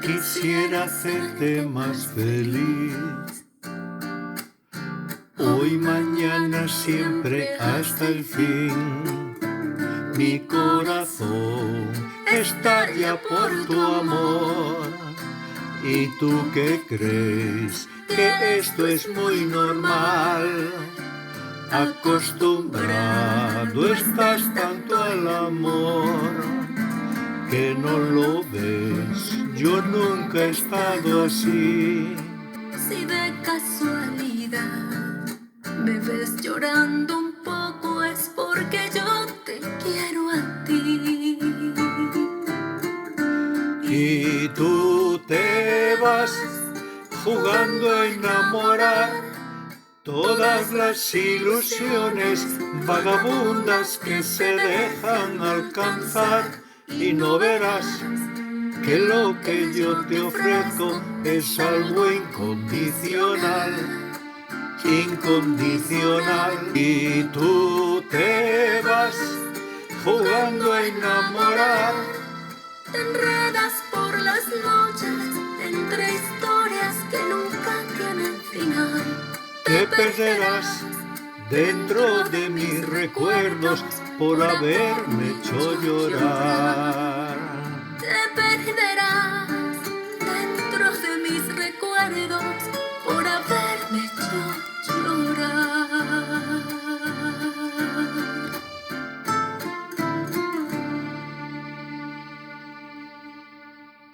quisiera hacerte más feliz. Hoy, mañana, siempre, hasta el fin. Mi corazón estalla por tu amor. ¿Y tú qué crees? Que esto es muy normal. Acostumbrado estás tanto al amor que no lo ves. Yo nunca he estado así. Si de casualidad me ves llorando un poco, es porque yo te quiero a ti. Y tú te vas jugando a enamorar todas las ilusiones vagabundas que se dejan alcanzar, y no verás que lo que yo te ofrezco es algo incondicional, incondicional. Y tú te vas jugando a enamorar. Te enredas por las noches entre historias que nunca tienen final. Te perderás dentro de mis recuerdos por haberme hecho llorar.